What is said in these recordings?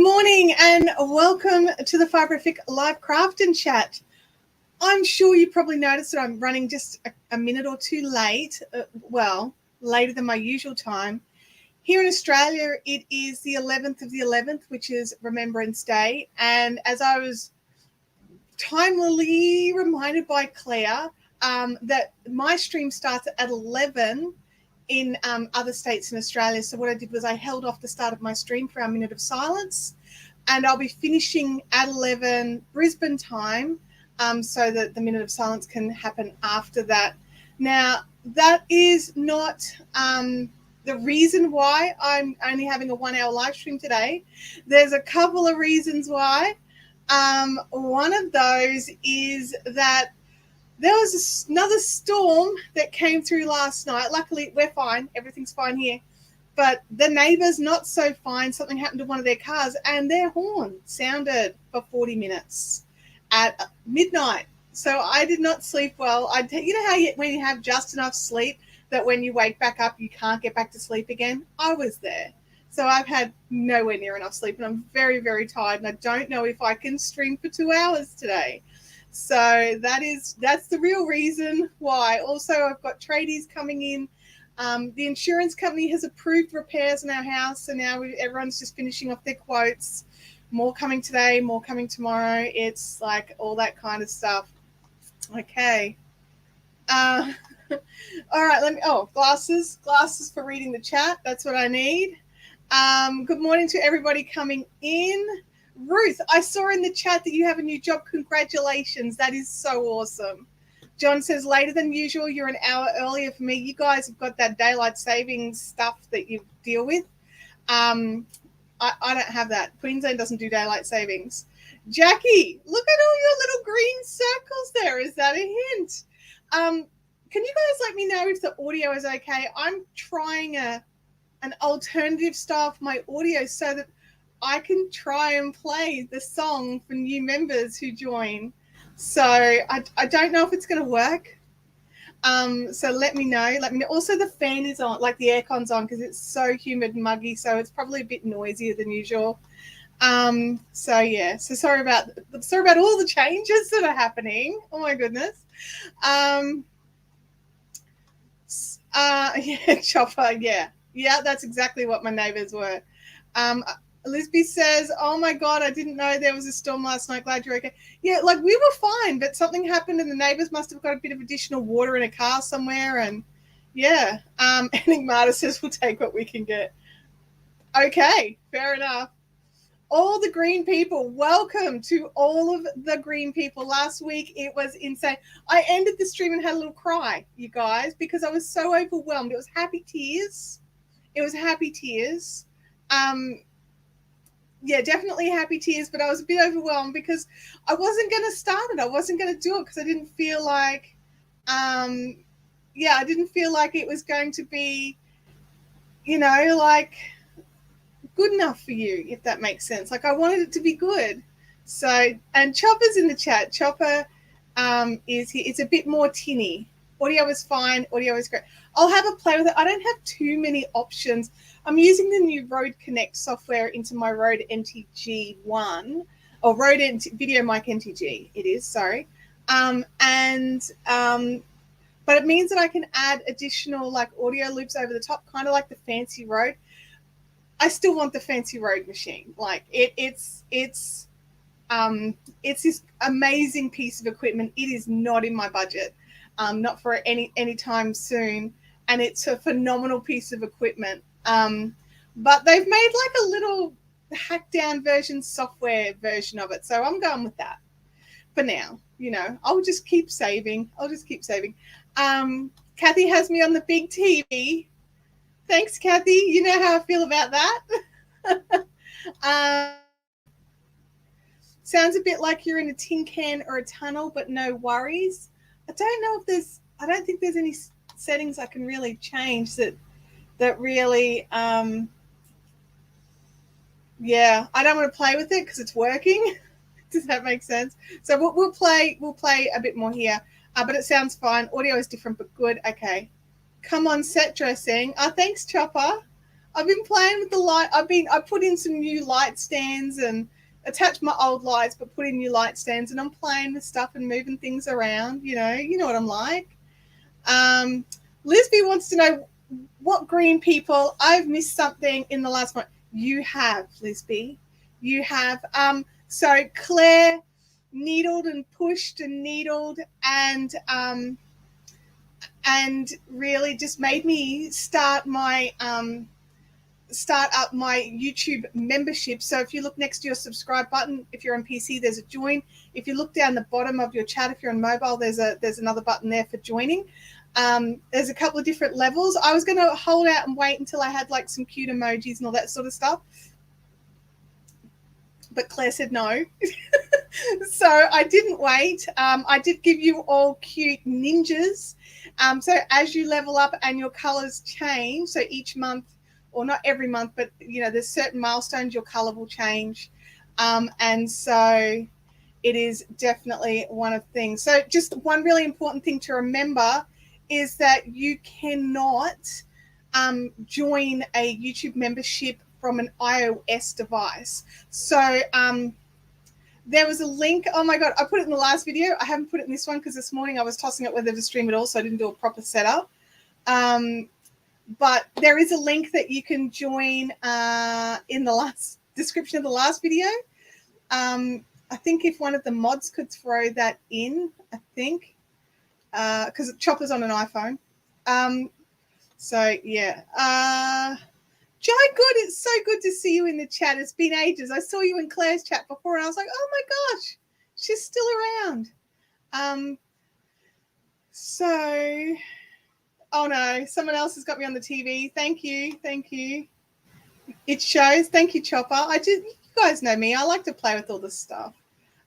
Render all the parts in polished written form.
morning and welcome to the Fibrific Live Craft and Chat. I'm sure you probably noticed that I'm running just a minute or two late, later than my usual time. Here in Australia, it is the 11th of the 11th, which is Remembrance Day. And as I was timely reminded by Claire that my stream starts at 11 in other states in Australia. So what I did was I held off the start of my stream for our minute of silence, and I'll be finishing at 11 Brisbane time so that the minute of silence can happen after that. Now, that is not the reason why I'm only having a 1 hour live stream today. There's a couple of reasons why. One of those is that there was another storm that came through last night. Luckily, we're fine. Everything's fine here. But the neighbours, not so fine. Something happened to one of their cars, and their horn sounded for 40 minutes at midnight. So I did not sleep well. You know how when you have just enough sleep that when you wake back up, you can't get back to sleep again? I was there. So I've had nowhere near enough sleep, and I'm very, very tired, and I don't know if I can stream for 2 hours today. So that's the real reason why. Also, I've got tradies coming in. The insurance company has approved repairs in our house, so now everyone's just finishing off their quotes. More coming today, more coming tomorrow. It's like all that kind of stuff. Okay. All right, glasses for reading the chat. That's what I need. Good morning to everybody coming in. Ruth, I saw in the chat that you have a new job. Congratulations. That is so awesome. John says, later than usual, you're an hour earlier for me. You guys have got that daylight savings stuff that you deal with. I don't have that. Queensland doesn't do daylight savings. Jackie, look at all your little green circles there. Is that a hint? Can you guys let me know if the audio is okay? I'm trying an alternative style for my audio so that I can try and play the song for new members who join. So I don't know if it's going to work. So let me know. Also, the fan is on, like the aircon's on, because it's so humid and muggy. So it's probably a bit noisier than usual. So yeah. So sorry about all the changes that are happening. Oh my goodness. Yeah, Chopper. Yeah. That's exactly what my neighbors were. Elizabeth says, oh my God, I didn't know there was a storm last night. Glad you're okay. Yeah, like we were fine, but something happened and the neighbors must have got a bit of additional water in a car somewhere. And yeah, Enigmata says we'll take what we can get. Okay, fair enough. All the green people, welcome to all of the green people. Last week, it was insane. I ended the stream and had a little cry, you guys, because I was so overwhelmed. It was happy tears. Yeah, definitely happy tears, but I was a bit overwhelmed because I wasn't going to start it. I wasn't going to do it because I didn't feel like, I didn't feel like it was going to be, like good enough for you, if that makes sense. Like I wanted it to be good. So, and Chopper's in the chat. Chopper is here. It's a bit more tinny. Audio is fine. Audio is great. I'll have a play with it. I don't have too many options. I'm using the new Rode Connect software into my Rode NTG1 or Rode Video Mic NTG. It is, sorry. But it means that I can add additional like audio loops over the top, kind of like the fancy Rode. I still want the fancy Rode machine. Like it's this amazing piece of equipment. It is not in my budget, not for any time soon, and it's a phenomenal piece of equipment. But they've made like a little hacked down software version of it. So I'm going with that for now. I'll just keep saving. Kathy has me on the big TV. Thanks, Kathy. You know how I feel about that. Sounds a bit like you're in a tin can or a tunnel, but no worries. I don't think there's any settings I can really change that really, I don't want to play with it because it's working. Does that make sense? So we'll play a bit more here, but it sounds fine. Audio is different, but good. Okay. Come on, set dressing. Oh, thanks, Chopper. I've been playing with the light. I put in some new light stands and attached my old lights, but put in new light stands, and I'm playing with stuff and moving things around. You know what I'm like. Lisby wants to know what green people. I've missed something in the last one. You have, Lisby. You have. So Claire needled and pushed and needled and really just made me start up my YouTube membership. So if you look next to your subscribe button, if you're on PC, there's a join. If you look down the bottom of your chat, if you're on mobile, there's another button there for joining. There's a couple of different levels. I was going to hold out and wait until I had like some cute emojis and all that sort of stuff, but Claire said no. So I didn't wait. I did give you all cute ninjas. So as you level up and your colors change, so each month, or not every month, but there's certain milestones your color will change. And so it is definitely one of the things. So just one really important thing to remember is that you cannot join a YouTube membership from an iOS device. So there was a link. Oh my God, I put it in the last video. I haven't put it in this one because this morning I was tossing up whether to stream it all, so I didn't do a proper setup. But there is a link that you can join in the last description of the last video. I think if one of the mods could throw that in, I think, because Chopper's on an iPhone. So yeah. Jai Good, it's so good to see you in the chat. It's been ages. I saw you in Claire's chat before and I was like, oh my gosh, she's still around. So, oh no, someone else has got me on the TV. Thank you. It shows. Thank you, Chopper. You guys know me. I like to play with all this stuff.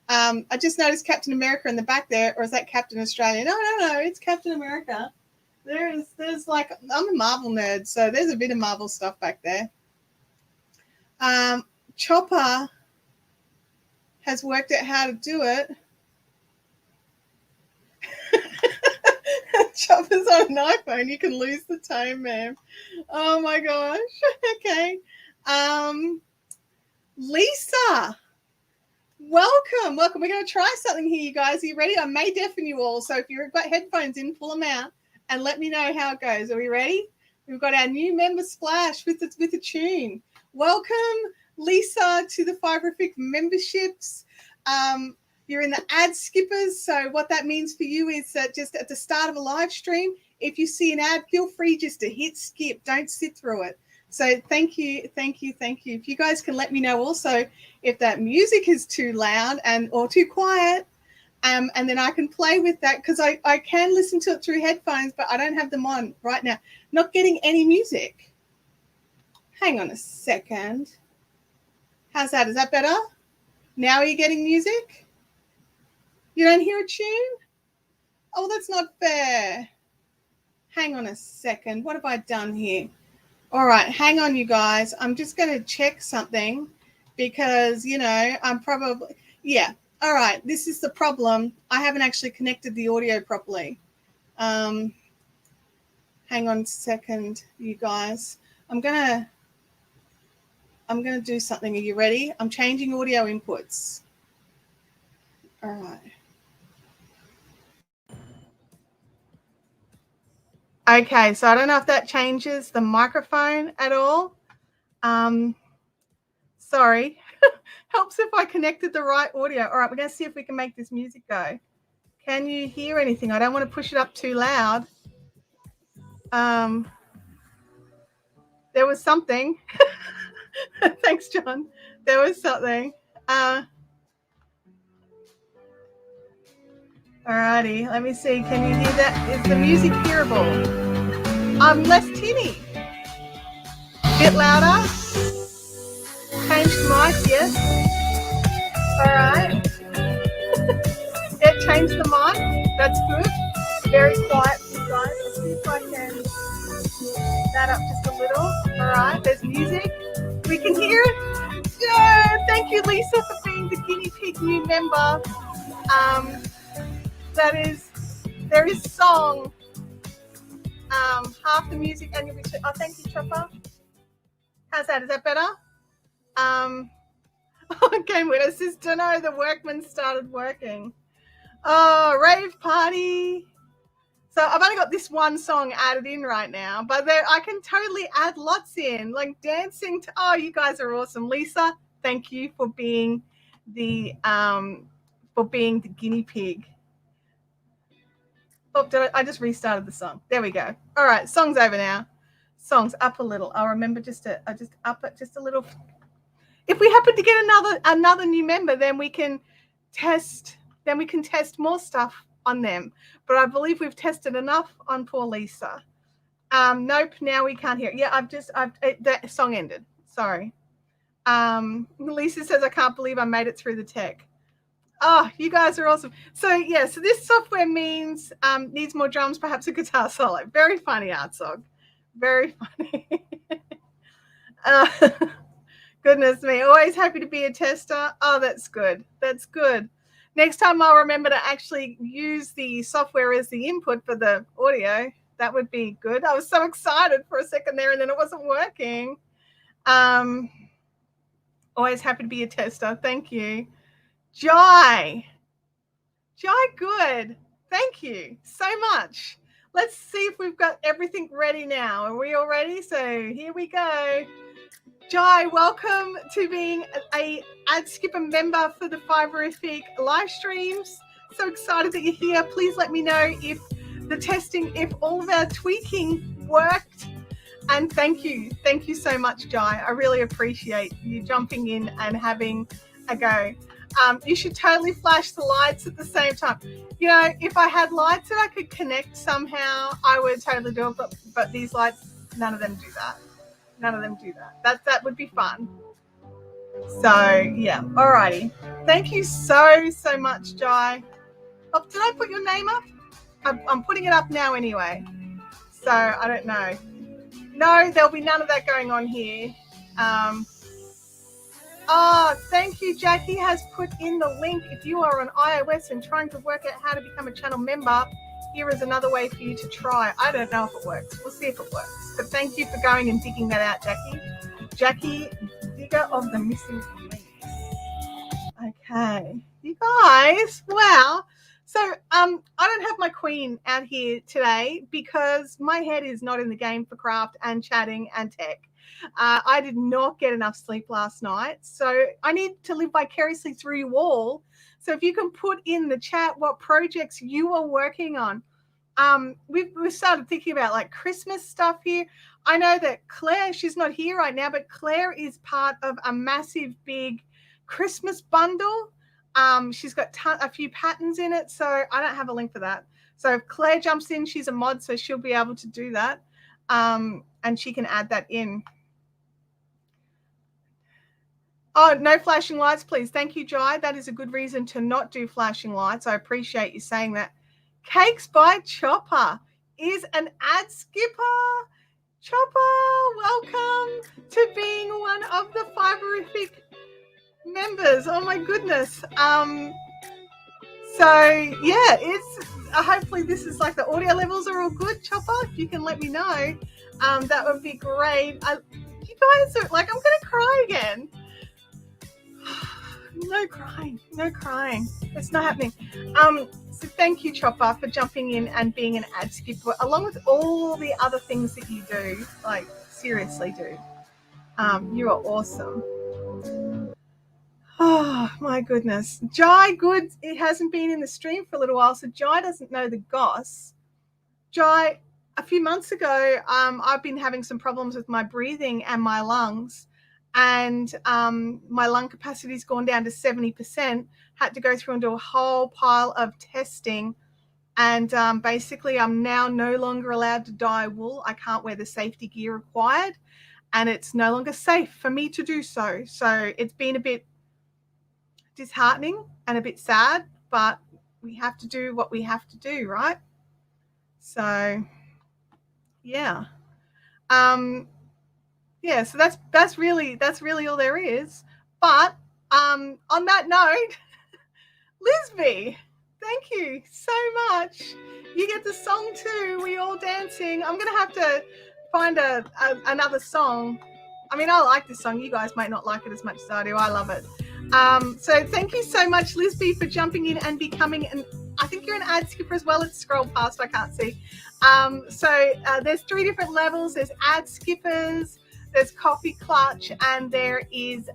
I just noticed Captain America in the back there, or is that Captain Australia? No, it's Captain America. There's like, I'm a Marvel nerd, so there's a bit of Marvel stuff back there. Chopper has worked out how to do it. Chopper's on an iPhone. You can lose the tone, ma'am. Oh my gosh. Okay. Lisa, welcome. We're going to try something here, you guys. Are you ready? I may deafen you all, so if you've got headphones in, pull them out and let me know how it goes. Are we ready? We've got our new member splash with a tune. Welcome, Lisa, to the Fibrific memberships. You're in the ad skippers. So what that means for you is that just at the start of a live stream, if you see an ad, feel free just to hit skip. Don't sit through it. So thank you. If you guys can let me know also if that music is too loud or too quiet, and then I can play with that, because I can listen to it through headphones, but I don't have them on right now. Not getting any music. Hang on a second. How's that? Is that better? Now are you getting music? You don't hear a tune? Oh, that's not fair. Hang on a second. What have I done here? All right, hang on, you guys. I'm just going to check something because, I'm probably, yeah. All right, this is the problem. I haven't actually connected the audio properly. Hang on a second, you guys. I'm gonna do something. Are you ready? I'm changing audio inputs. All right. Okay, so I don't know if that changes the microphone at all. Sorry. Helps if I connected the right audio. All right, we're going to see if we can make this music go. Can you hear anything? I don't want to push it up too loud. There was something. Thanks, John. There was something. All righty, let me see. Can you hear that? Is the music hearable? I'm less tinny. Bit louder. Change the mic, yes. All right. Yeah, change the mic. That's good. Very quiet, you guys. Let's see if I can that up just a little. All right, there's music. We can hear it. Yeah, thank you, Lisa, for being the guinea pig new member. There is song. Half the music, and you'll be. Oh, thank you, Chopper. How's that? Is that better? Okay, winner says, don't know, the workman started working. Oh, rave party. So I've only got this one song added in right now, but I can totally add lots in, like dancing to, oh, you guys are awesome. Lisa, thank you for being the guinea pig. Oh, I just restarted the song. There we go. All right, song's over now. Song's up a little. I'll remember I just up it just a little. If we happen to get another new member, then we can test. Then we can test more stuff on them. But I believe we've tested enough on poor Lisa. Nope, now we can't hear it. Yeah, that song ended. Sorry. Lisa says, I can't believe I made it through the tech. Oh, you guys are awesome. So, yeah, so this software means needs more drums, perhaps a guitar solo. Very funny, Artsog. Very funny. Goodness me. Always happy to be a tester. Oh, that's good. That's good. Next time I'll remember to actually use the software as the input for the audio. That would be good. I was so excited for a second there and then it wasn't working. Always happy to be a tester. Thank you. Jai, good. Thank you so much. Let's see if we've got everything ready now. Are we all ready? So here we go. Jai, welcome to being a AdSkipper member for the Fiberific live streams. So excited that you're here. Please let me know if all of our tweaking worked. And thank you so much, Jai. I really appreciate you jumping in and having a go. You should totally flash the lights at the same time. You know, if I had lights that I could connect somehow, I would totally do it. But these lights, none of them do that. That would be fun. So, yeah. Alrighty. Thank you so much, Jai. Oh, did I put your name up? I'm putting it up now anyway. So, I don't know. No, there'll be none of that going on here. Thank you. Jackie has put in the link. If you are on iOS and trying to work out how to become a channel member, here is another way for you to try. I don't know if it works. We'll see if it works. But thank you for going and digging that out, Jackie. Jackie, digger of the missing links. Okay. You guys, wow. So I don't have my queen out here today because my head is not in the game for craft and chatting and tech. I did not get enough sleep last night. So I need to live vicariously through you all. So if you can put in the chat what projects you are working on. We've started thinking about like Christmas stuff here. I know that Claire, she's not here right now, but Claire is part of a massive big Christmas bundle. She's got a few patterns in it, so I don't have a link for that. So if Claire jumps in, she's a mod, so she'll be able to do that, and she can add that in. Oh, no flashing lights, please. Thank you, Jai. That is a good reason to not do flashing lights. I appreciate you saying that. Cakes by Chopper is an ad skipper. Chopper, welcome to being one of the Fiberific members. Oh my goodness. So yeah, it's hopefully this is like the audio levels are all good. Chopper, if you can let me know, that would be great. You guys are like, I'm gonna cry again. No crying. It's not happening. So thank you, Chopper, for jumping in and being an ad skipper, along with all the other things that you do. Like, seriously, dude. You are awesome. Oh, my goodness. Jai, good. It hasn't been in the stream for a little while, so Jai doesn't know the goss. Jai, a few months ago, I've been having some problems with my breathing and my lungs. And my lung capacity's gone down to 70%, had to go through and do a whole pile of testing. And basically, I'm now no longer allowed to dye wool. I can't wear the safety gear required. And it's no longer safe for me to do so. So it's been a bit disheartening and a bit sad, but we have to do what we have to do, right? So, yeah. Yeah, so that's really all there is. But on that note, Lisby, thank you so much. You get the song too. We all dancing. I'm gonna have to find another song. I mean, I like this song. You guys might not like it as much as I do. I love it. So thank you so much, Lisby, for jumping in and becoming an, I think you're an ad skipper as well. Let's scroll past, I can't see. There's 3 different levels. There's ad skippers, there's coffee clutch, and there is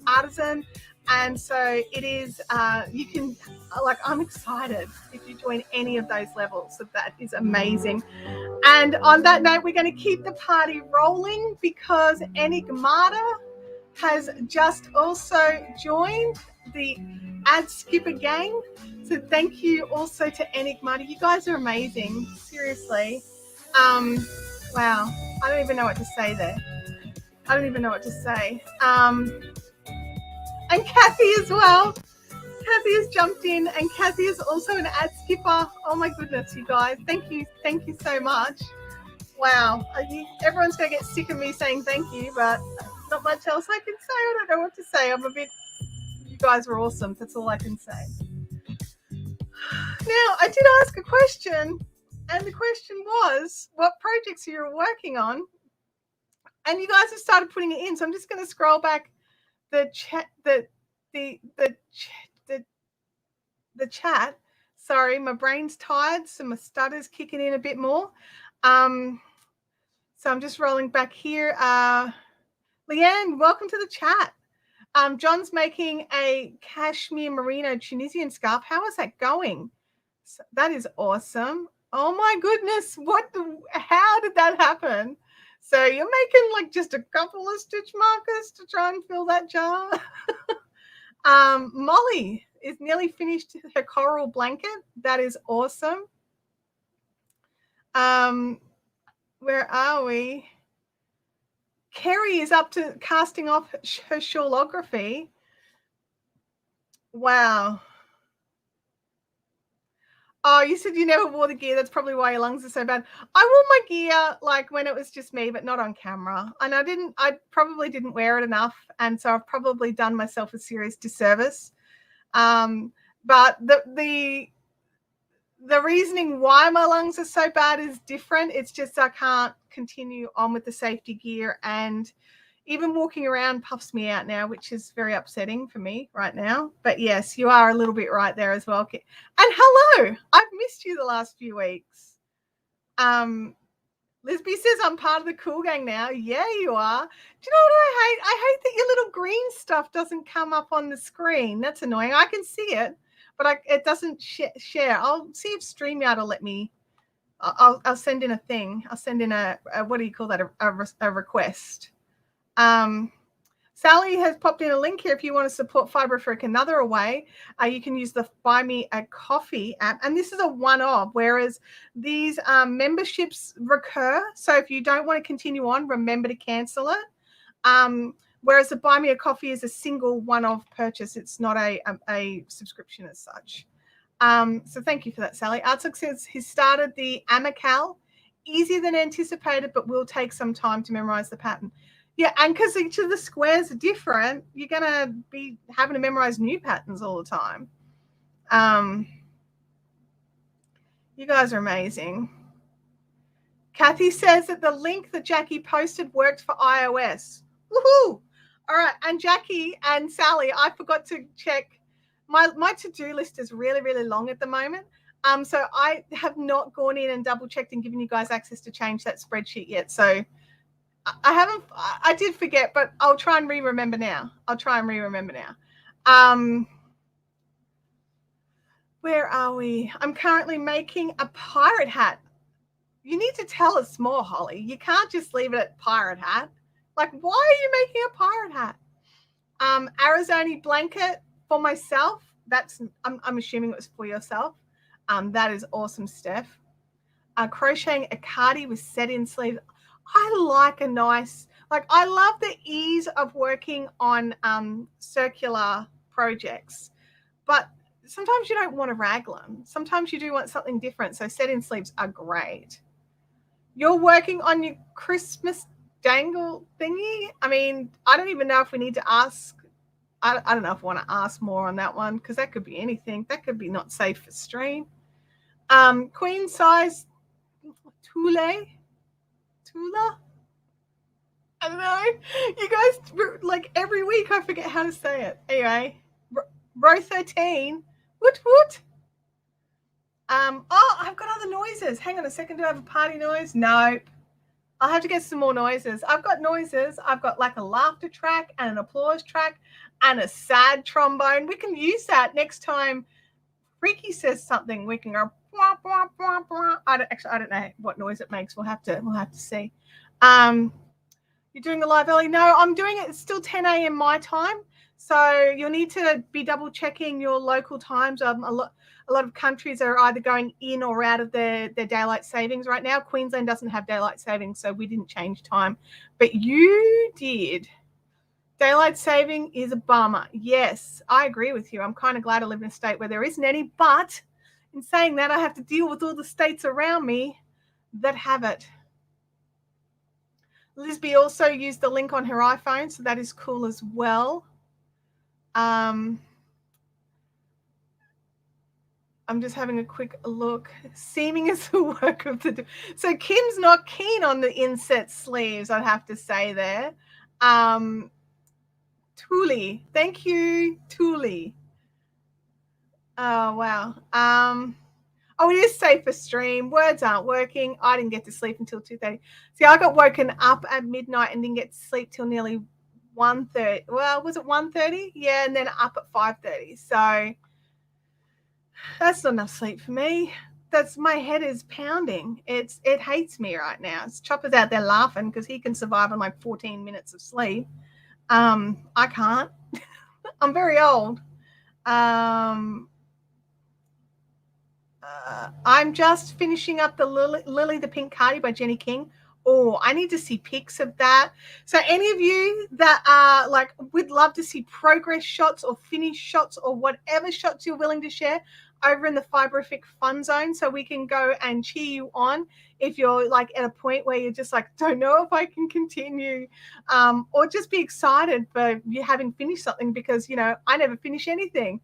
artisan. And so it is, you can, like, I'm excited if you join any of those levels. So that is amazing. And on that note, we're going to keep the party rolling because Enigmata has just also joined the ad skipper gang. So thank you also to Enigmata. You guys are amazing. Seriously. Wow. I don't even know what to say there. I don't even know what to say. And Kathy as well. Kathy has jumped in, and Kathy is also an ad skipper. Oh my goodness, you guys. Thank you so much. Wow. Everyone's going to get sick of me saying thank you, but not much else I can say. I don't know what to say. You guys are awesome. That's all I can say. Now, I did ask a question, and the question was, what projects are you working on? And you guys have started putting it in, so I'm just going to scroll back the chat, the chat. Sorry, my brain's tired, so my stutter's kicking in a bit more. So I'm just rolling back here. Leanne, welcome to the chat. John's making a cashmere merino Tunisian scarf. How is that going? So that is awesome. Oh my goodness, how did that happen? So you're making like just a couple of stitch markers to try and fill that jar. Molly is nearly finished her coral blanket. That is awesome. Where are we? Kerry is up to casting off her shawlography. Wow. Oh, you said you never wore the gear. That's probably why your lungs are so bad. I wore my gear like when it was just me, but not on camera. And I probably didn't wear it enough. And so I've probably done myself a serious disservice. But the reasoning why my lungs are so bad is different. It's just I can't continue on with the safety gear, and even walking around puffs me out now, which is very upsetting for me right now. But yes, you are a little bit right there as well. And hello, I've missed you the last few weeks. Lisby says I'm part of the cool gang now. Yeah, you are. Do you know what I hate? I hate that your little green stuff doesn't come up on the screen. That's annoying. I can see it, but it doesn't share. I'll see if StreamYard will let me. I'll send in a thing. I'll send in a what do you call that? A request. Sally has popped in a link here. If you want to support Fibre-Afrique another way, you can use the Buy Me a Coffee app. And this is a one-off, whereas these memberships recur. So if you don't want to continue on, remember to cancel it. Whereas the Buy Me a Coffee is a single one-off purchase. It's not a subscription as such. So thank you for that, Sally. Artsuk says he started the Amicale. Easier than anticipated, but will take some time to memorize the pattern. Yeah, and because each of the squares are different, you're going to be having to memorize new patterns all the time. You guys are amazing. Kathy says that the link that Jackie posted worked for iOS. Woohoo! All right, and Jackie and Sally, I forgot to check. My to-do list is really, really long at the moment. So I have not gone in and double-checked and given you guys access to change that spreadsheet yet. So I did forget, but I'll try and remember now. Where are we? I'm currently making a pirate hat. You need to tell us more, Holly. You can't just leave it at pirate hat. Like, why are you making a pirate hat? Arizona blanket for myself. I'm assuming it was for yourself. That is awesome, Steph. Crocheting a cardi with set-in sleeves. I like a nice, I love the ease of working on circular projects, but sometimes you don't want a raglan. Sometimes you do want something different. So set-in sleeves are great. You're working on your Christmas dangle thingy. I mean, I don't even know if we need to ask. I don't know if I want to ask more on that one, because that could be anything. That could be not safe for stream. Queen size Tula. I don't know. You guys, like every week, I forget how to say it. Anyway, row 13. Woot woot. Oh, I've got other noises. Hang on a second. Do I have a party noise? Nope. I'll have to get some more noises. I've got noises. I've got like a laughter track and an applause track and a sad trombone. We can use that next time Freaky says something. We can go blah, blah, blah, blah. I don't know what noise it makes. We'll have to see. You're doing the live early? No, I'm doing it. It's still 10 a.m. my time. So you'll need to be double checking your local times. A lot of countries are either going in or out of their daylight savings right now. Queensland doesn't have daylight savings, so we didn't change time. But you did. Daylight saving is a bummer. Yes, I agree with you. I'm kind of glad I live in a state where there isn't any. But in saying that, I have to deal with all the states around me that have it. Lisby also used the link on her iPhone, so that is cool as well. I'm just having a quick look. Seaming is the work of the... So Kim's not keen on the inset sleeves, I'd have to say there. Thule. Thank you, Thule. Oh, wow. Oh, it is safe for stream. Words aren't working. I didn't get to sleep until 2:30. See, I got woken up at midnight and didn't get to sleep till nearly 1:30. Well, was it 1:30? Yeah, and then up at 5:30. So that's not enough sleep for me. My head is pounding. It hates me right now. Chopper's out there laughing because he can survive on like 14 minutes of sleep. I can't. I'm very old. I'm just finishing up the Lily the Pink Cardi by Jenny King. Oh, I need to see pics of that. So any of you that are like, would love to see progress shots or finish shots or whatever shots you're willing to share over in the Fiberific Fun Zone, so we can go and cheer you on if you're like at a point where you're just like, don't know if I can continue, or just be excited for you having finished something, because, you know, I never finish anything.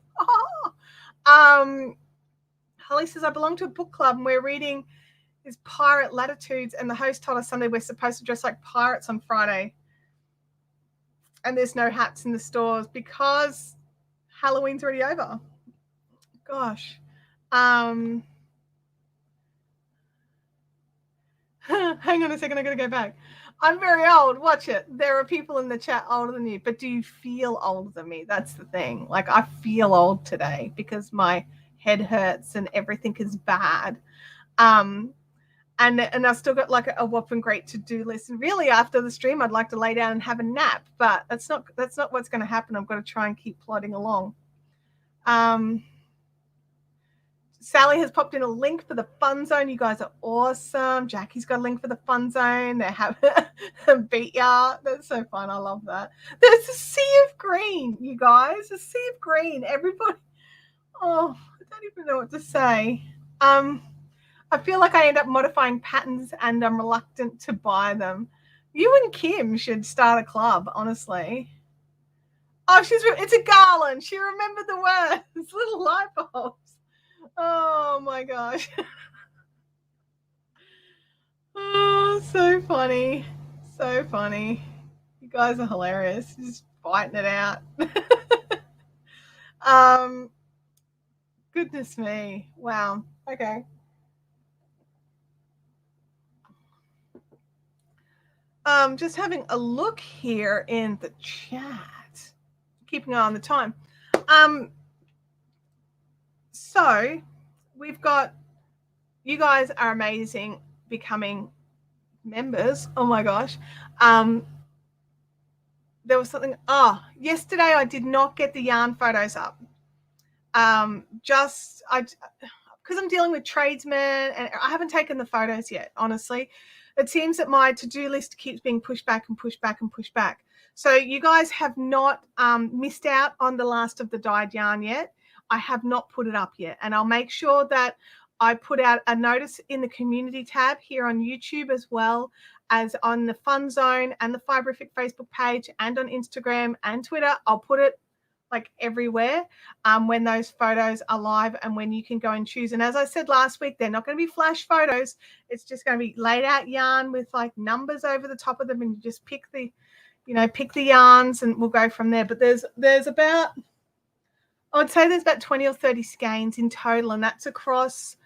Holly says, I belong to a book club and we're reading is Pirate Latitudes, and the host told us Sunday we're supposed to dress like pirates on Friday. And there's no hats in the stores because Halloween's already over. Gosh. Hang on a second, I gotta go back. I'm very old. Watch it. There are people in the chat older than you, but do you feel older than me? That's the thing. Like, I feel old today because my head hurts and everything is bad. And I've still got like a whopping great to-do list. And really, after the stream, I'd like to lay down and have a nap, but that's not what's going to happen. I've got to try and keep plodding along. Sally has popped in a link for the Fun Zone. You guys are awesome. Jackie's got a link for the Fun Zone. They have beat ya. That's so fun. I love that. There's a sea of green, you guys. A sea of green. Everybody. Oh, I don't even know what to say. I feel like I end up modifying patterns and I'm reluctant to buy them. You and Kim should start a club, honestly. Oh, it's a garland. She remembered the words. Little light bulbs. Oh my gosh. Oh, so funny. So funny. You guys are hilarious. Just fighting it out. Goodness me. Wow. Okay. Just having a look here in the chat. Keeping an eye on the time. So we've got, you guys are amazing becoming members. Oh my gosh. There was something, yesterday I did not get the yarn photos up. Because I'm dealing with tradesmen and I haven't taken the photos yet, honestly. It seems that my to-do list keeps being pushed back and pushed back and pushed back. So you guys have not missed out on the last of the dyed yarn yet. I have not put it up yet. And I'll make sure that I put out a notice in the community tab here on YouTube, as well as on the Fun Zone and the Fiberific Facebook page and on Instagram and Twitter. I'll put it like everywhere when those photos are live and when you can go and choose. And as I said last week, they're not going to be flash photos. It's just going to be laid out yarn with like numbers over the top of them, and you just pick the yarns and we'll go from there. But there's about, I would say there's about 20 or 30 skeins in total, and that's across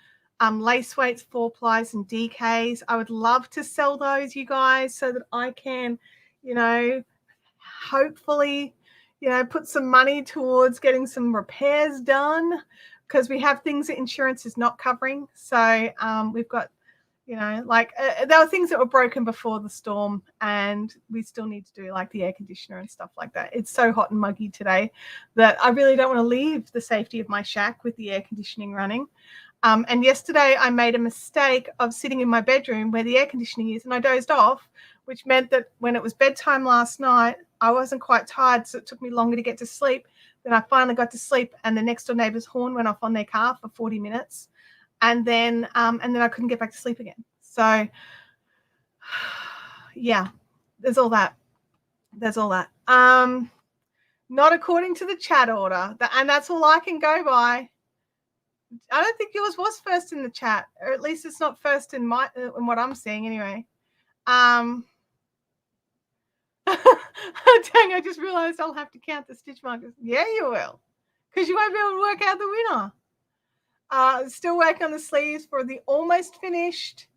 lace weights, 4-plies and DKs. I would love to sell those, you guys, so that I can, hopefully, put some money towards getting some repairs done, because we have things that insurance is not covering. So we've got, there were things that were broken before the storm, and we still need to do like the air conditioner and stuff like that. It's so hot and muggy today that I really don't want to leave the safety of my shack with the air conditioning running. And yesterday I made a mistake of sitting in my bedroom where the air conditioning is, and I dozed off, which meant that when it was bedtime last night, I wasn't quite tired, so it took me longer to get to sleep. Then I finally got to sleep, and the next door neighbor's horn went off on their car for 40 minutes. And then I couldn't get back to sleep again. So yeah, there's all that. Not according to the chat order, and that's all I can go by. I don't think yours was first in the chat, or at least it's not first in what I'm seeing anyway. Dang, I just realized I'll have to count the stitch markers. Yeah, you will, because you won't be able to work out the winner. Still working on the sleeves for the almost finished.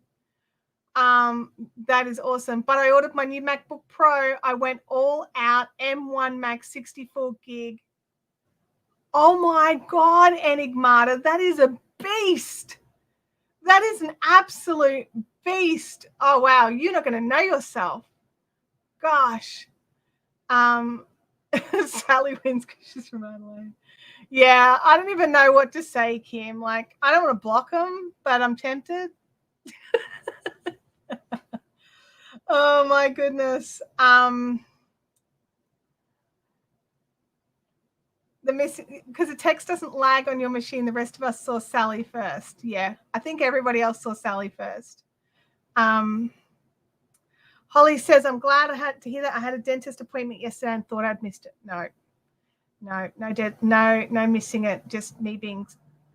That is awesome. But I ordered my new MacBook Pro. I went all out, M1 Max 64 gig. Oh my God, Enigmata, that is a beast. That is an absolute beast. Oh wow, you're not going to know yourself. Gosh. Sally wins because she's from Adelaide. Yeah, I don't even know what to say, Kim. Like, I don't want to block them, but I'm tempted. Oh my goodness. Because the text doesn't lag on your machine, the rest of us saw Sally first. Yeah, I think everybody else saw Sally first. Holly says, I'm glad I had to hear that. I had a dentist appointment yesterday and thought I'd missed it. No missing it. Just me being,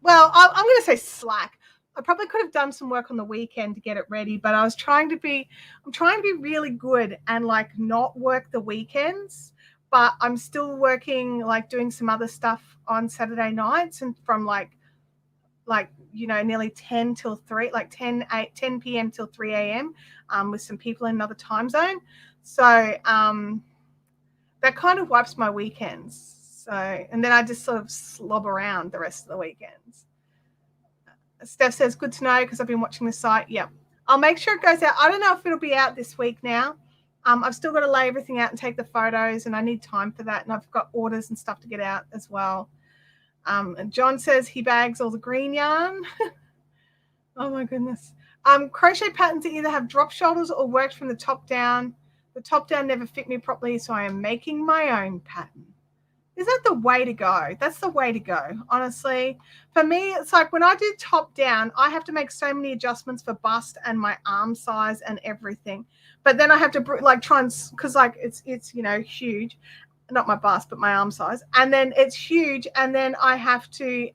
well, I'm going to say slack. I probably could have done some work on the weekend to get it ready, but I'm trying to be really good and like not work the weekends, but I'm still working, like doing some other stuff on Saturday nights, and from like nearly 10 till 3, like 10 p.m. till 3 a.m. With some people in another time zone. So that kind of wipes my weekends. So, and then I just sort of slob around the rest of the weekends. Steph says, good to know because I've been watching the site. Yep. I'll make sure it goes out. I don't know if it'll be out this week now. I've still got to lay everything out and take the photos, and I need time for that. And I've got orders and stuff to get out as well. And John says he bags all the green yarn. Oh my goodness. Crochet patterns that either have drop shoulders or worked from the top down. The top down never fit me properly, so I am making my own pattern. Is that the way to go? That's the way to go, honestly. For me, it's like when I do top down, I have to make so many adjustments for bust and my arm size and everything. But then I have to like try and, because like it's huge, not my bust, but my arm size. And then it's huge. And then I have to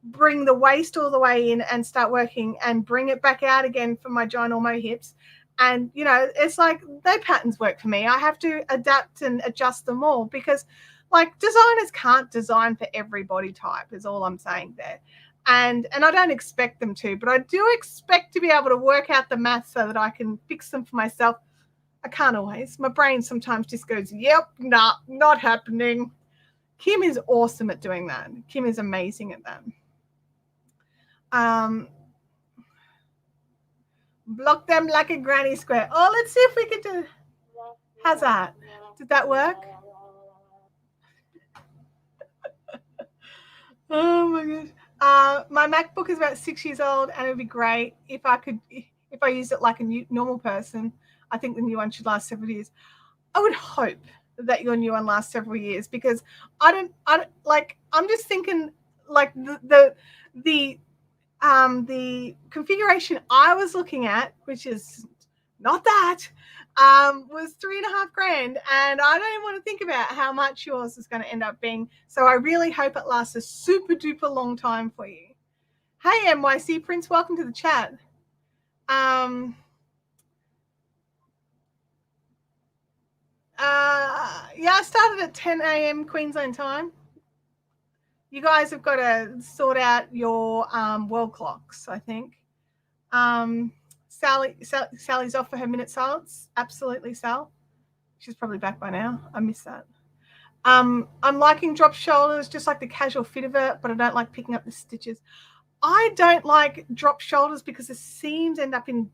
bring the waist all the way in and start working and bring it back out again for my ginormo hips. And, it's like no patterns work for me. I have to adapt and adjust them all, because like designers can't design for every body type is all I'm saying there. And I don't expect them to, but I do expect to be able to work out the math so that I can fix them for myself. I can't always. My brain sometimes just goes, yep, nah, not happening. Kim is awesome at doing that. Kim is amazing at that. Block them like a granny square. Oh, let's see if we can do. How's that? Did that work? Oh my gosh. My MacBook is about 6 years old, and it would be great if I used it like a normal person. I think the new one should last several years. I would hope that your new one lasts several years, because I'm just thinking like the configuration I was looking at, which is not that, was $3,500, and I don't even want to think about how much yours is going to end up being. So I really hope it lasts a super duper long time for you. Hey, NYC Prince, welcome to the chat. Yeah, I started at 10 a.m. Queensland time. You guys have got to sort out your world clocks, I think. Sally's off for her minute silence. Absolutely, Sal. She's probably back by now. I missed that. I'm liking drop shoulders, just like the casual fit of it, but I don't like picking up the stitches. I don't like drop shoulders because the seams end up in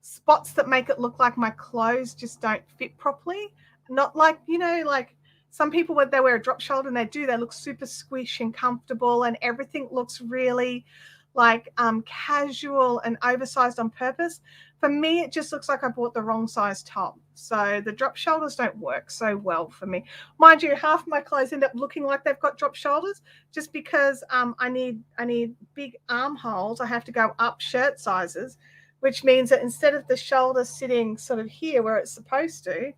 spots that make it look like my clothes just don't fit properly. Not like, like some people when they wear a drop shoulder and they look super squish and comfortable and everything looks really like casual and oversized on purpose. For me, it just looks like I bought the wrong size top. So the drop shoulders don't work so well for me. Mind you, half of my clothes end up looking like they've got drop shoulders just because I need big armholes. I have to go up shirt sizes, which means that instead of the shoulder sitting sort of here where it's supposed to,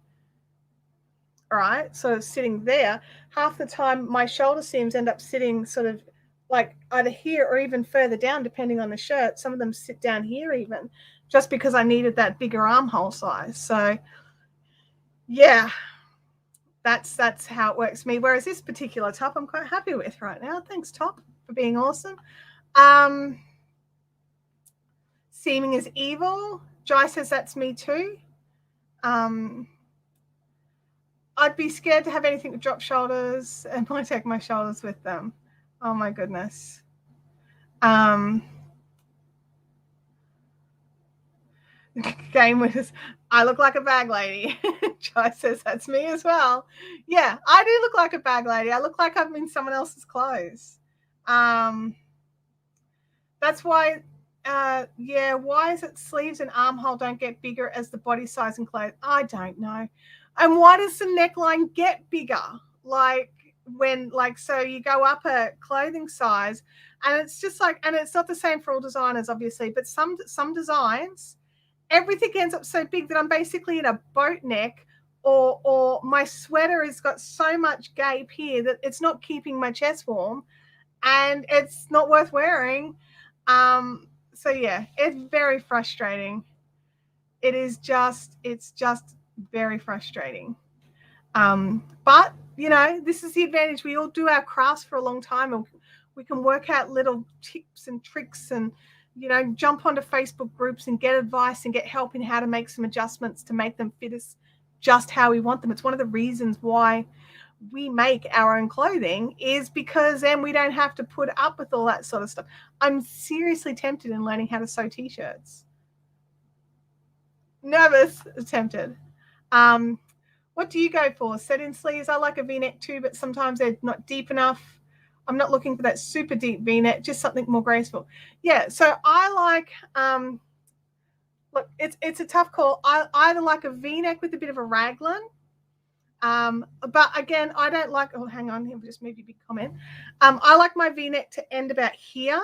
all right, sort of sitting there, half the time my shoulder seams end up sitting sort of like either here or even further down, depending on the shirt. Some of them sit down here even, just because I needed that bigger armhole size. So yeah, that's how it works for me. Whereas this particular top I'm quite happy with right now. Thanks, top, for being awesome. Seaming is evil. Jai says that's me too. I'd be scared to have anything with drop shoulders and might take my shoulders with them. Oh my goodness. Game winners. I look like a bag lady. Jai says that's me as well. Yeah, I do look like a bag lady. I look like I'm in someone else's clothes. That's why, why is it sleeves and armhole don't get bigger as the body size and clothes? I don't know. And why does the neckline get bigger? So you go up a clothing size and it's just like, and it's not the same for all designers, obviously, but some designs, everything ends up so big that I'm basically in a boat neck, or my sweater has got so much gape here that it's not keeping my chest warm and it's not worth wearing. So yeah, it's very frustrating. It's just very frustrating. But this is the advantage. We all do our crafts for a long time and we can work out little tips and tricks and jump onto Facebook groups and get advice and get help in how to make some adjustments to make them fit us just how we want them. It's one of the reasons why we make our own clothing, is because then we don't have to put up with all that sort of stuff. I'm seriously tempted in learning how to sew t-shirts. Nervous, tempted. What do you go for? Set-in sleeves? I like a v-neck too, but sometimes they're not deep enough. I'm not looking for that super deep v-neck, just something more graceful. Yeah, so I like, look, it's a tough call. I either like a v-neck with a bit of a raglan, but again, I don't like, oh, hang on, here, just maybe a big comment. I like my v-neck to end about here.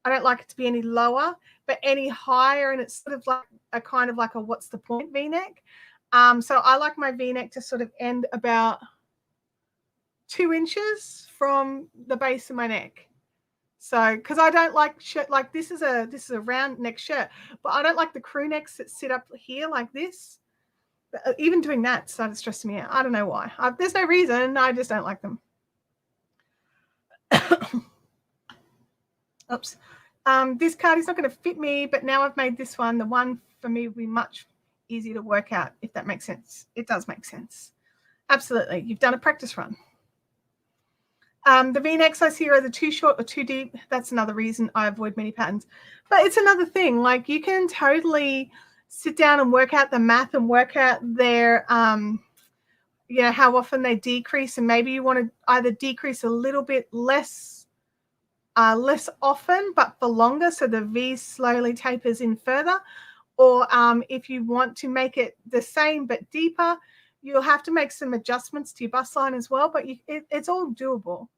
I don't like it to be any lower, but any higher, and it's sort of like a kind of like a what's the point v-neck. So I like my v-neck to sort of end about 2 inches from the base of my neck. So, because I don't like shirt, like this is a round neck shirt, but I don't like the crew necks that sit up here like this. Even doing that started stressing me out. I don't know why. There's no reason. I just don't like them. Oops. This card is not going to fit me, but now I've made this one. The one for me will be much easier to work out, if that makes sense. It does make sense. Absolutely. You've done a practice run. The v-necks I see are either too short or too deep. That's another reason I avoid many patterns. But it's another thing. Like, you can totally sit down and work out the math and work out their, how often they decrease. And maybe you want to either decrease a little bit less often, but for longer, so the V slowly tapers in further. Or if you want to make it the same but deeper, you'll have to make some adjustments to your bust line as well, but it's all doable.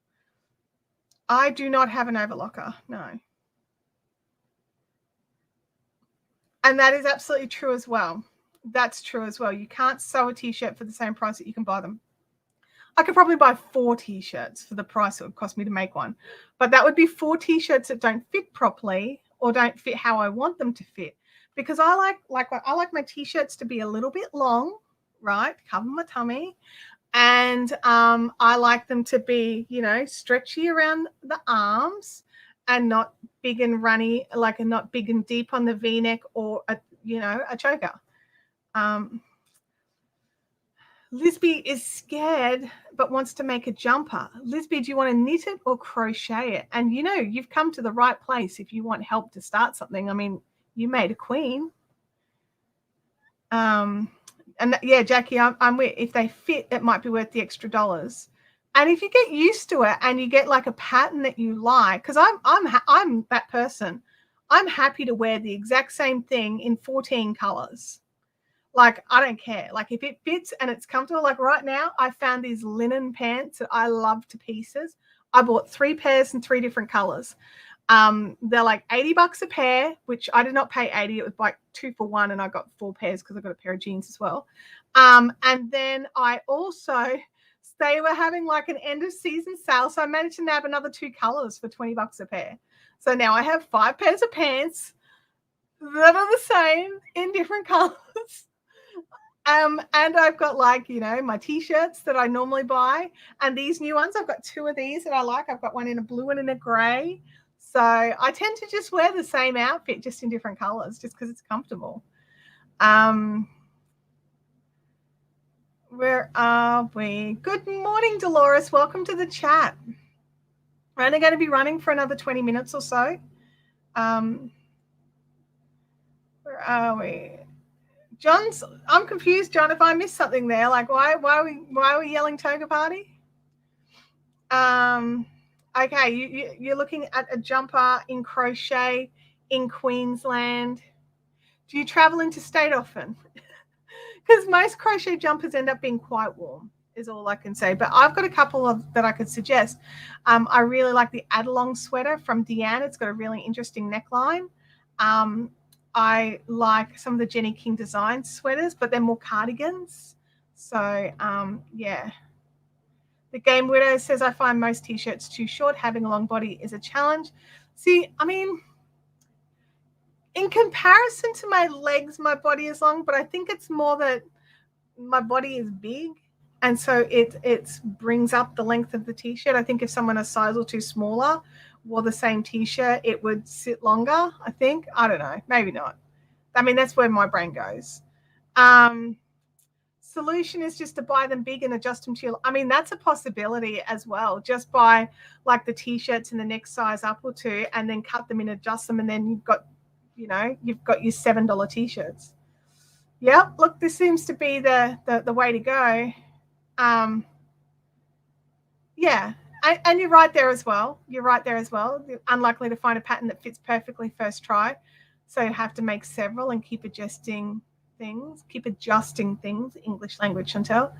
I do not have an overlocker, no. And that is absolutely true as well. That's true as well. You can't sew a t-shirt for the same price that you can buy them. I could probably buy 4 t-shirts for the price it would cost me to make one. But that would be 4 t-shirts that don't fit properly or don't fit how I want them to fit. Because I like my t-shirts to be a little bit long, right? Cover my tummy. And I like them to be, stretchy around the arms and not big and runny, like not big and deep on the V-neck or a choker. Lisby is scared but wants to make a jumper. Lisby, do you want to knit it or crochet it? And you've come to the right place if you want help to start something. I mean, you made a queen. And yeah, Jackie, I'm with. If they fit, it might be worth the extra dollars. And if you get used to it and you get like a pattern that you like, because I'm that person, I'm happy to wear the exact same thing in 14 colors. Like, I don't care. Like, if it fits and it's comfortable, like right now, I found these linen pants that I love to pieces. I bought 3 pairs in 3 different colors. They're like $80 a pair, which I did not pay 80. It was like 2 for 1, and I got 4 pairs because I got a pair of jeans as well. And then I also, they were having like an end of season sale, so I managed to nab another 2 colors for $20 a pair. So now I have 5 pairs of pants that are the same in different colors. And I've got like, my t-shirts that I normally buy. And these new ones, I've got 2 of these that I like. I've got one in a blue and in a gray. So I tend to just wear the same outfit, just in different colors, just because it's comfortable. Where are we? Good morning, Dolores. Welcome to the chat. We're only going to be running for another 20 minutes or so. Where are we? I'm confused, John, if I missed something there. Like, why are we yelling toga party? Okay, you're looking at a jumper in crochet in Queensland. Do you travel interstate often? Because most crochet jumpers end up being quite warm, is all I can say. But I've got a couple of that I could suggest. I really like the Adelong sweater from Deanne. It's got a really interesting neckline. I like some of the Jenny King design sweaters, but they're more cardigans. So, yeah. The Game Widow says, I find most t-shirts too short. Having a long body is a challenge. See, I mean, in comparison to my legs, my body is long, but I think it's more that my body is big. And so it brings up the length of the t-shirt. I think if someone a size or 2 smaller wore the same t-shirt, it would sit longer, I think. I don't know. Maybe not. I mean, that's where my brain goes. Solution is just to buy them big and adjust them to your... I mean, that's a possibility as well. Just buy like the t-shirts in the next size up or 2 and then cut them and adjust them, and then you've got your $7 t-shirts. Yeah, look, this seems to be the way to go. Yeah, and you're right there as well. You're unlikely to find a pattern that fits perfectly first try, so you have to make several and keep adjusting things. English language, Chantel.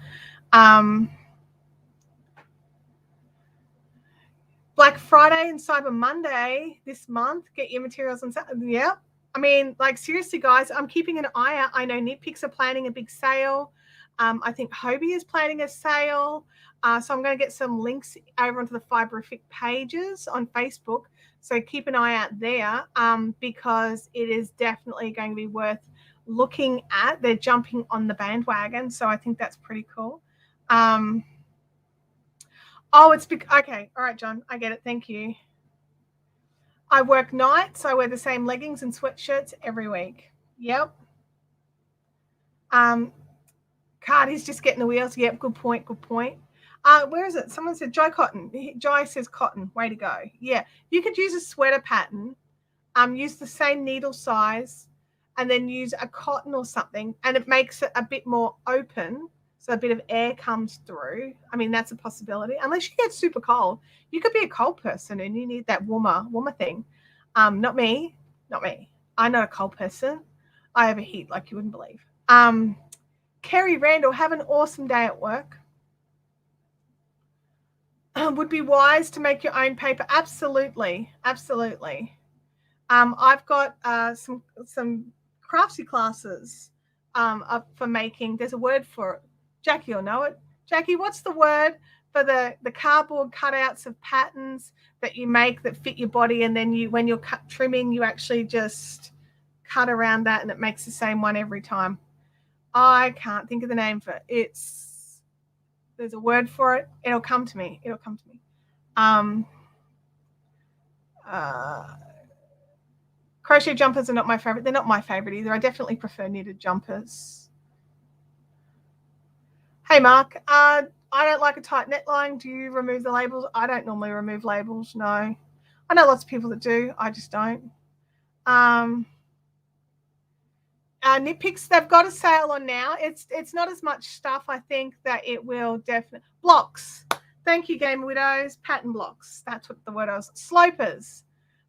Black Friday and Cyber Monday this month. Get your materials on Saturday. Yeah. I mean, like, seriously, guys, I'm keeping an eye out. I know Knit Picks are planning a big sale. I think Hobie is planning a sale. So I'm going to get some links over onto the Fiberific pages on Facebook. So keep an eye out there, because it is definitely going to be worth looking at. They're jumping on the bandwagon. So I think that's pretty cool. Okay. All right, John, I get it. Thank you. I work nights. So I wear the same leggings and sweatshirts every week. Yep. Cardi's just getting the wheels. Yep. Good point. Where is it? Someone said Joy Cotton. Joy says cotton. Way to go. Yeah. You could use a sweater pattern, use the same needle size, and then use a cotton or something, and it makes it a bit more open, so a bit of air comes through. I mean, that's a possibility. Unless you get super cold. You could be a cold person and you need that warmer thing. Not me. I'm not a cold person. I have a heat like you wouldn't believe. Kerry Randall, have an awesome day at work. Would be wise to make your own paper. Absolutely. I've got some craftsy classes for making. There's a word for it. Jackie will know it. Jackie, what's the word for the cardboard cutouts of patterns that you make that fit your body, and then when you're trimming, you actually just cut around that and it makes the same one every time? I can't think of the name for it. There's a word for it. It'll come to me. Crochet jumpers are not my favorite. They're not my favorite either. I definitely prefer knitted jumpers. Hey, Mark. I don't like a tight neckline. Do you remove the labels? I don't normally remove labels, no. I know lots of people that do. I just don't. Knit Picks, they've got a sale on now. It's not as much stuff. I think that it will definitely. Blocks. Thank you, Game Widows. Pattern blocks. That's what the word was. Slopers.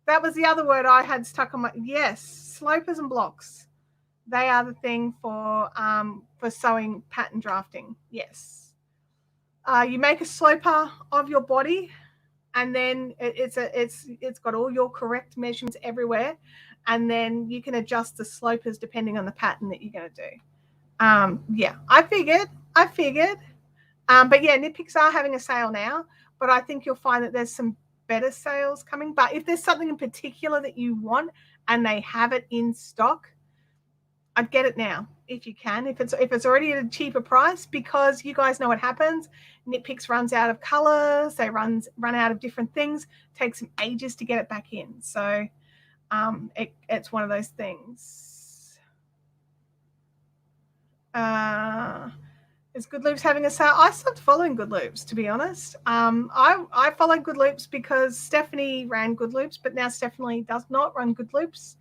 That was the other word I had stuck on my. Yes, slopers and blocks. They are the thing for sewing pattern drafting. Yes. You make a sloper of your body, and then it's got all your correct measurements everywhere, and then you can adjust the slopers depending on the pattern that you're going to do. Yeah, I figured. But yeah, Knit Picks are having a sale now, but I think you'll find that there's some better sales coming. But if there's something in particular that you want and they have it in stock, I'd get it now if you can, if it's already at a cheaper price, because you guys know what happens. Knit Picks runs out of colors, they run out of different things. It takes them ages to get it back in. So it's one of those things. Is Good Loops having a sale? I stopped following Good Loops, to be honest. I followed Good Loops because Stephanie ran Good Loops, but now Stephanie does not run Good Loops.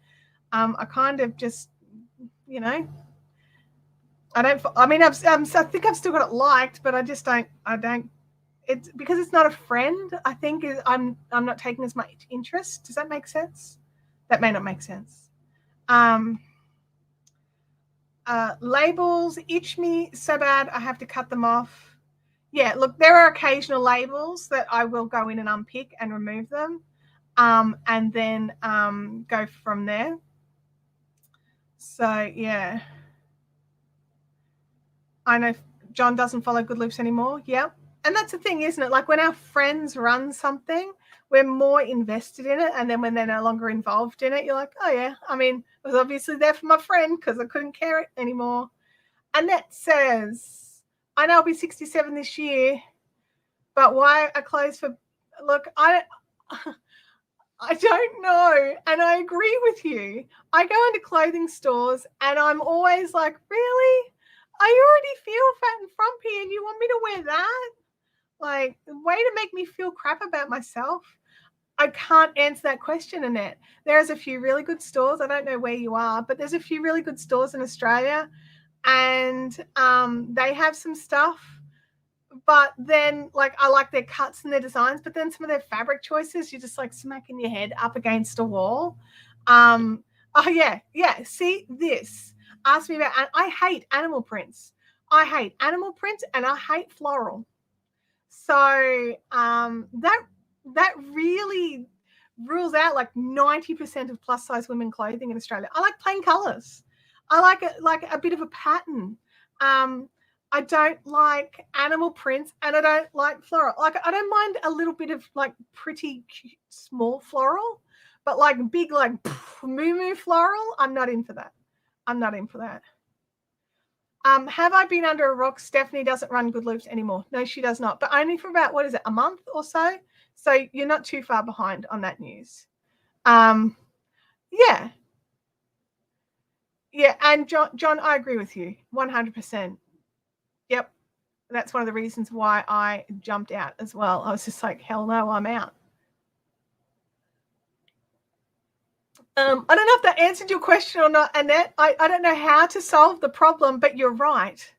I kind of just, you know, I think I've still got it liked, but I don't. It's because it's not a friend. I think I'm not taking as much interest. Does that make sense? That may not make sense. Labels itch me so bad I have to cut them off. Yeah, look, there are occasional labels that I will go in and unpick and remove them, and then go from there. So yeah, I know John doesn't follow Good Loops anymore. Yep. And that's the thing, isn't it? Like when our friends run something, we're more invested in it. And then when they're no longer involved in it, you're like, oh, yeah. I mean, it was obviously there for my friend because I couldn't care it anymore. Annette says, I know I'll be 67 this year, but why are clothes for... Look, I don't know. And I agree with you. I go into clothing stores and I'm always like, really? I already feel fat and frumpy and you want me to wear that? Like, way to make me feel crap about myself. I can't answer that question, Annette. There's a few really good stores. I don't know where you are, but there's a few really good stores in Australia, and they have some stuff. But then, like, I like their cuts and their designs, but then some of their fabric choices, you're just like smacking your head up against a wall. Oh, yeah. See this. Ask me about, I hate animal prints. I hate animal prints and I hate floral. So that really rules out like 90% of plus size women clothing in Australia. I like plain colors. I like a bit of a pattern. I don't like animal prints and I don't like floral. Like I don't mind a little bit of like pretty cute, small floral, but like big like moo floral, I'm not in for that. Have I been under a rock? Stephanie doesn't run Good Loops anymore. No, she does not. But only for about, what is it, a month or so? So you're not too far behind on that news. Yeah. Yeah, and John, I agree with you 100%. Yep. That's one of the reasons why I jumped out as well. I was just like, hell no, I'm out. I don't know if that answered your question or not, Annette. I don't know how to solve the problem, but you're right.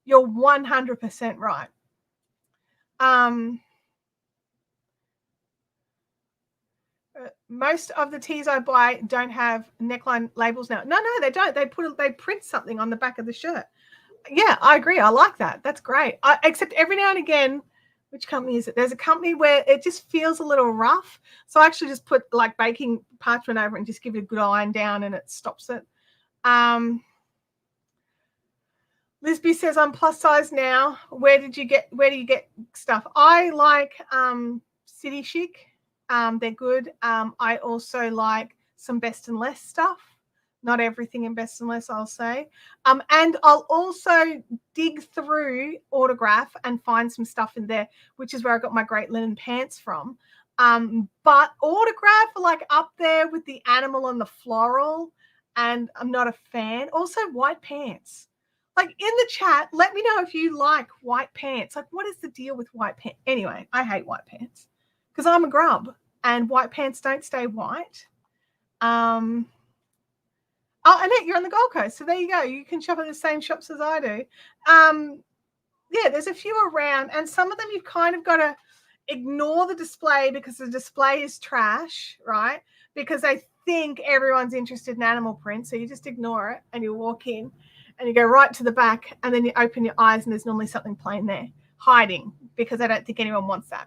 You're 100% right. Most of the tees I buy don't have neckline labels now. No, they don't. They print something on the back of the shirt. Yeah, I agree. I like that. That's great. Except every now and again, which company is it? There's a company where it just feels a little rough. So I actually just put like baking parchment over it and just give it a good iron down and it stops it. Lisby says, I'm plus size now. Where do you get stuff? I like City Chic. They're good. I also like some Best and Less stuff. Not everything in Best and Less, I'll say. And I'll also dig through Autograph and find some stuff in there, which is where I got my great linen pants from. But Autograph are like up there with the animal and the floral, and I'm not a fan. Also, white pants. Like in the chat, let me know if you like white pants. Like, what is the deal with white pants? Anyway, I hate white pants because I'm a grub and white pants don't stay white. Oh, Annette, you're on the Gold Coast. So there you go. You can shop at the same shops as I do. Yeah, there's a few around, and some of them you've kind of got to ignore the display because the display is trash, right? Because they think everyone's interested in animal print. So you just ignore it and you walk in and you go right to the back, and then you open your eyes and there's normally something plain there hiding because I don't think anyone wants that.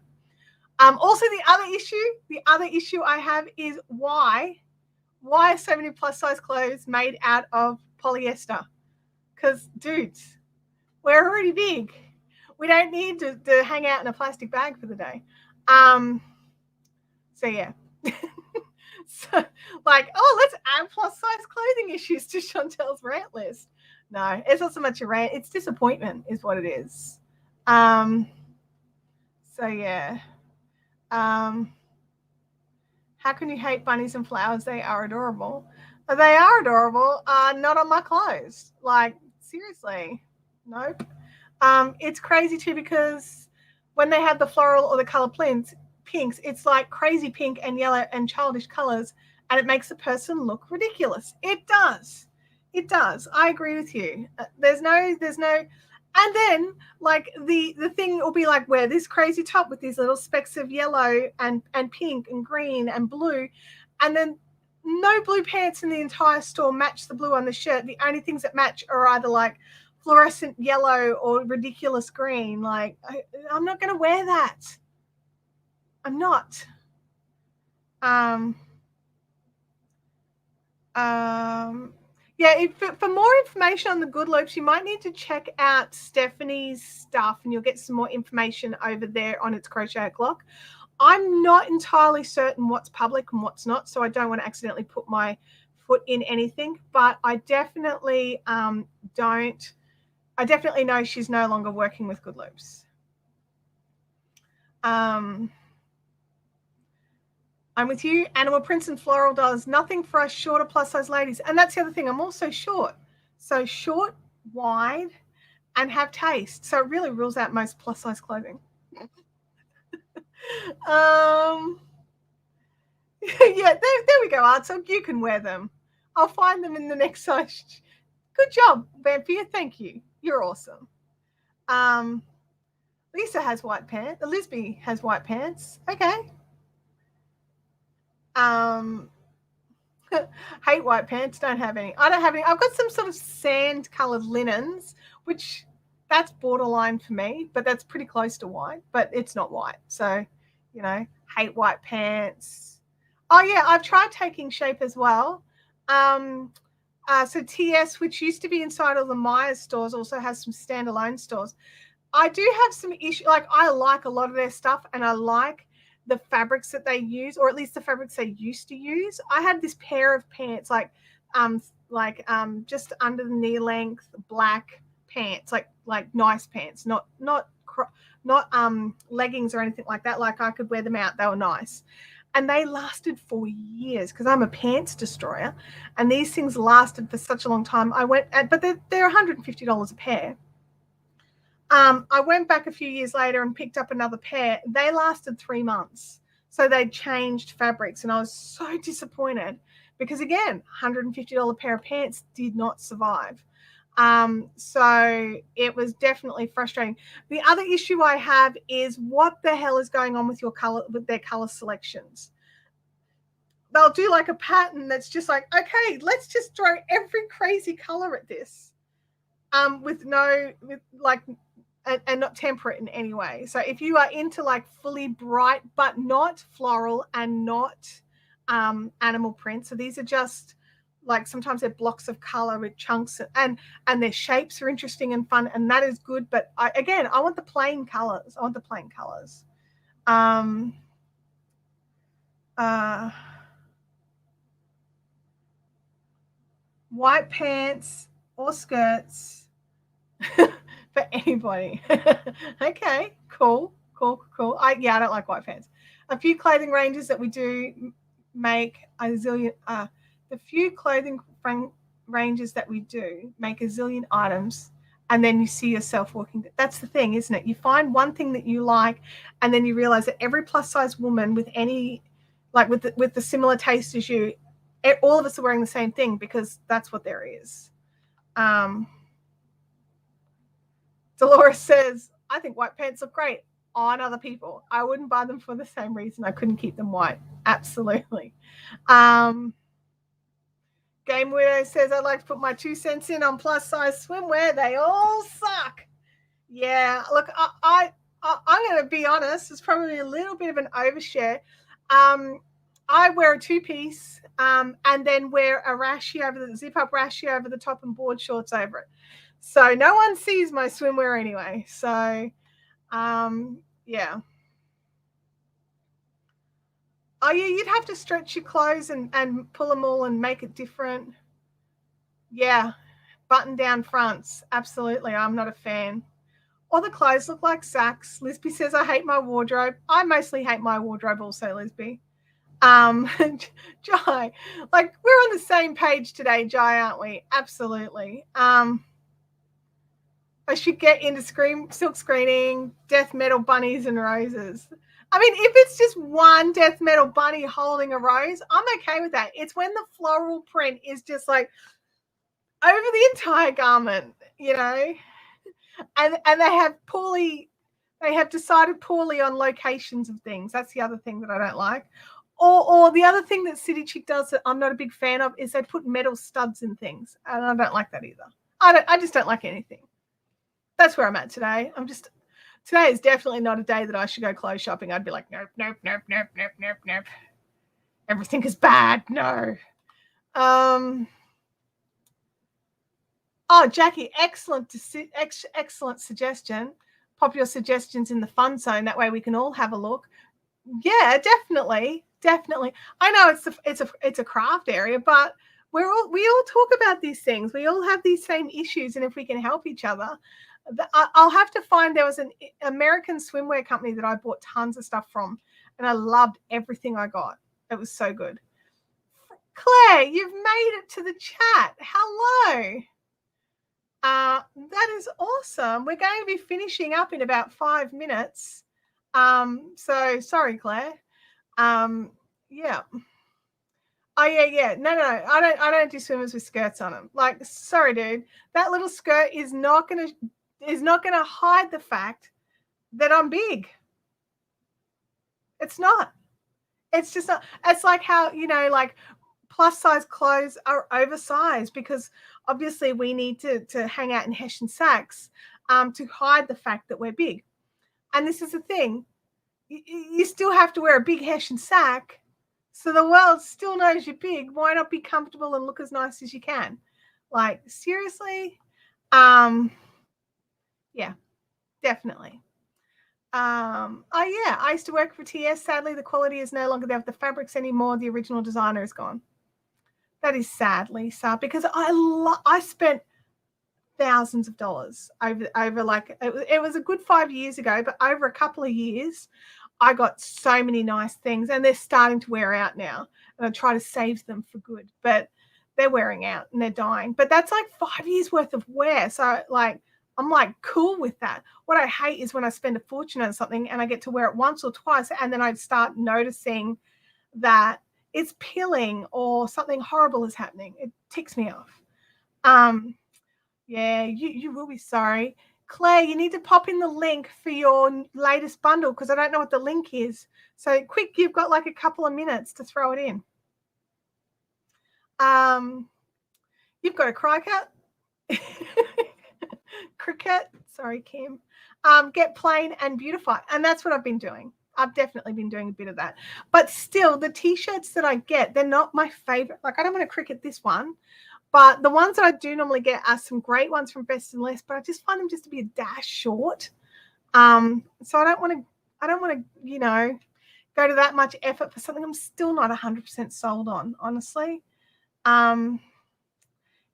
Also, the other issue I have is why are so many plus size clothes made out of polyester? Because dudes, we're already big. We don't need to hang out in a plastic bag for the day. So yeah. So like, oh, let's add plus size clothing issues to Chantel's rant list. No, it's not so much a rant. It's disappointment is what it is. So yeah. How can you hate bunnies and flowers? They are adorable. They are adorable. Not on my clothes. Like, seriously. Nope. It's crazy too because when they have the floral or the color pinks, it's like crazy pink and yellow and childish colors, and it makes the person look ridiculous. It does. It does. I agree with you. There's no, and then like the thing will be like, wear this crazy top with these little specks of yellow and pink and green and blue, and then no blue pants in the entire store match the blue on the shirt. The only things that match are either like fluorescent yellow or ridiculous green. Like, I'm not going to wear that. I'm not. Yeah, for more information on the Good Loops, you might need to check out Stephanie's stuff, and you'll get some more information over there on It's Crochet O'Clock. I'm not entirely certain what's public and what's not, so I don't want to accidentally put my foot in anything, but I definitely I definitely know she's no longer working with Good Loops. I'm with you. Animal Prints and Floral does nothing for us shorter plus size ladies. And that's the other thing. I'm also short. So short, wide, and have taste. So it really rules out most plus size clothing. Yeah, there we go, Artsel. You can wear them. I'll find them in the next size. Good job, Vampire. Thank you. You're awesome. Lisa has white pants. Lisby has white pants. Okay. Hate white pants. Don't have any. I don't have any. I've got some sort of sand colored linens, which that's borderline for me, but that's pretty close to white, but it's not white. So, you know, hate white pants. Oh yeah, I've tried taking shape as well. So TS, which used to be inside all the Myers stores, also has some standalone stores. I do have some issues. Like, I like a lot of their stuff, and I like the fabrics that they use, or at least the fabrics they used to use. I had this pair of pants, like just under the knee length, black pants, like nice pants, not leggings or anything like that. Like, I could wear them out. They were nice. And they lasted for years because I'm a pants destroyer. And these things lasted for such a long time. But they're $150 a pair. I went back a few years later and picked up another pair. They lasted 3 months. So they changed fabrics, and I was so disappointed because, again, $150 pair of pants did not survive. So it was definitely frustrating. The other issue I have is what the hell is going on with their color selections. They'll do like a pattern that's just like, okay, let's just throw every crazy color at this, and not temper it in any way. So if you are into like fully bright but not floral and not animal print, so these are just like sometimes they're blocks of color with chunks, and their shapes are interesting and fun, and that is good. But I want the plain colors. I want the plain colors. White pants or skirts for anybody. Okay, cool. I don't like white pants. A few clothing ranges that we do make a zillion. The few clothing ranges that we do make a zillion items, and then you see yourself walking. That's the thing, isn't it? You find one thing that you like, and then you realize that every plus size woman with any, like with the similar taste as you, all of us are wearing the same thing because that's what there is. Dolores says, I think white pants look great on other people. I wouldn't buy them for the same reason. I couldn't keep them white. Absolutely. Game Widow says, I'd like to put my 2 cents in on plus size swimwear. They all suck. Yeah, look, I'm going to be honest. It's probably a little bit of an overshare. I wear a 2-piece and then wear a rashie over the zip-up rashie over the top and board shorts over it. So no one sees my swimwear anyway. So, yeah. Oh, yeah, you'd have to stretch your clothes and pull them all and make it different. Yeah, button-down fronts. Absolutely, I'm not a fan. All the clothes look like sacks. Lisby says, I hate my wardrobe. I mostly hate my wardrobe also, Lisby. Jai, like we're on the same page today, Jai, aren't we? Absolutely. I should get into silk screening, death metal bunnies and roses. I mean, if it's just one death metal bunny holding a rose, I'm okay with that. It's when the floral print is just like over the entire garment, you know, and they have decided poorly on locations of things. That's the other thing that I don't like. Or the other thing that City Chic does that I'm not a big fan of is they put metal studs in things, and I don't like that either. I just don't like anything. That's where I'm at today. Today is definitely not a day that I should go clothes shopping. I'd be like, nope. Everything is bad. No. Oh, Jackie, excellent suggestion. Pop your suggestions in the fun zone. That way we can all have a look. Yeah, definitely. I know it's a craft area, but we all talk about these things. We all have these same issues, and if we can help each other, I'll have to find. There was an American swimwear company that I bought tons of stuff from, and I loved everything I got. It was so good. Claire, you've made it to the chat. Hello. That is awesome. We're going to be finishing up in about 5 minutes. So sorry, Claire. Yeah. Oh yeah. No. I don't do swimmers with skirts on them. Like, sorry, dude. That little skirt is not gonna hide the fact that I'm big. It's not. It's just not. It's like how, like plus size clothes are oversized because obviously we need to hang out in Hessian sacks to hide the fact that we're big. And this is the thing. You still have to wear a big Hessian sack so the world still knows you're big. Why not be comfortable and look as nice as you can? Like, seriously? Yeah, definitely. Oh yeah, I used to work for TS. Sadly, the quality is no longer there with the fabrics anymore. The original designer is gone. That is sad, Lisa, because I spent thousands of dollars over like it was a good 5 years ago, but over a couple of years I got so many nice things, and they're starting to wear out now, and I try to save them for good, but they're wearing out and they're dying. But that's like 5 years worth of wear, so like I'm like cool with that. What I hate is when I spend a fortune on something and I get to wear it once or twice, and then I start noticing that it's peeling or something horrible is happening. It ticks me off. Yeah, you will be sorry. Claire, you need to pop in the link for your latest bundle because I don't know what the link is. So quick, you've got like a couple of minutes to throw it in. You've got a cricket. Cricket. Sorry, Kim. Get plain and beautify. And that's what I've been doing. I've definitely been doing a bit of that. But still, the T-shirts that I get, they're not my favorite. Like, I don't want to cricket this one, but the ones that I do normally get are some great ones from Best and Less, but I just find them just to be a dash short. So I don't want to, you know, go to that much effort for something I'm still not 100% sold on, honestly.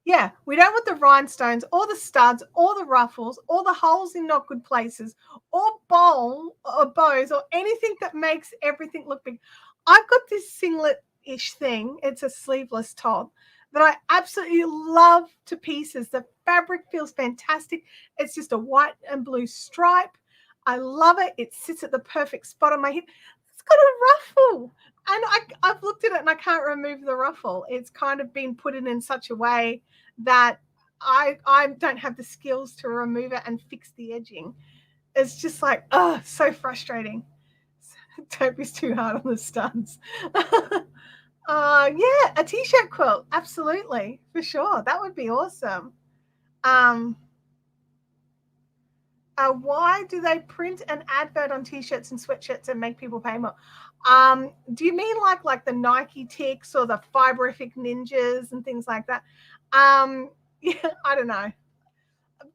Yeah, we don't want the rhinestones or the studs or the ruffles or the holes in not good places or bows or anything that makes everything look big. I've got this singlet-ish thing. It's a sleeveless top that I absolutely love to pieces. The fabric feels fantastic. It's just a white and blue stripe. I love it. It sits at the perfect spot on my hip. It's got a ruffle. And I've looked at it and I can't remove the ruffle. It's kind of been put in such a way that I don't have the skills to remove it and fix the edging. It's just like, oh, so frustrating. Don't be too hard on the studs. Yeah, a T-shirt quilt. Absolutely, for sure. That would be awesome. Why do they print an advert on T-shirts and sweatshirts and make people pay more? Do you mean like the Nike Ticks or the Fiberific Ninjas and things like that? Yeah, I don't know.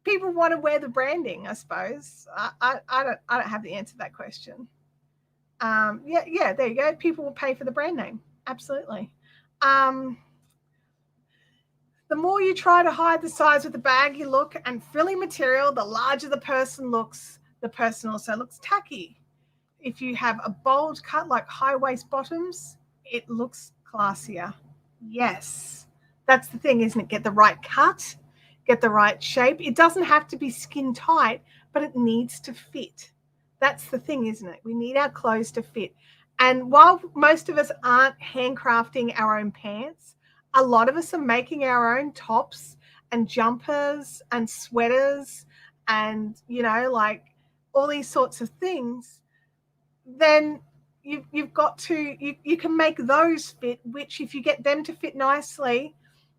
People want to wear the branding, I suppose. I don't have the answer to that question. Yeah, there you go. People will pay for the brand name. Absolutely. The more you try to hide the size of the baggy look and frilly material, the larger the person looks. The person also looks tacky. If you have a bold cut like high waist bottoms, it looks classier. Yes, that's the thing, isn't it? Get the right cut, get the right shape. It doesn't have to be skin tight, but it needs to fit. That's the thing, isn't it? We need our clothes to fit. And while most of us aren't handcrafting our own pants, a lot of us are making our own tops and jumpers and sweaters and, you know, like all these sorts of things. Then you've got to, you can make those fit, which if you get them to fit nicely,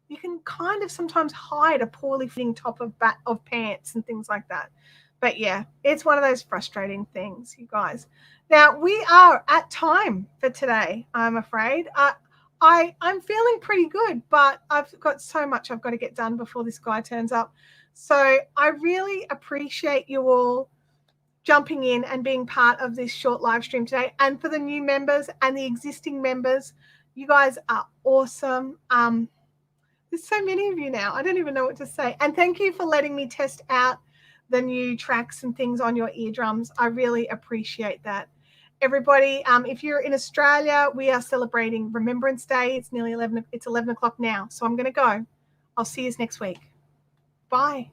you can kind of sometimes hide a poorly fitting top of pants and things like that. But yeah, it's one of those frustrating things, you guys. Now, we are at time for today, I'm afraid. I'm feeling pretty good, but I've got so much I've got to get done before this guy turns up. So I really appreciate you all jumping in and being part of this short live stream today. And for the new members and the existing members, you guys are awesome. There's so many of you now. I don't even know what to say. And thank you for letting me test out the new tracks and things on your eardrums. I really appreciate that. Everybody, if you're in Australia, we are celebrating Remembrance Day. It's nearly 11. It's 11 o'clock now. So I'm going to go. I'll see you next week. Bye.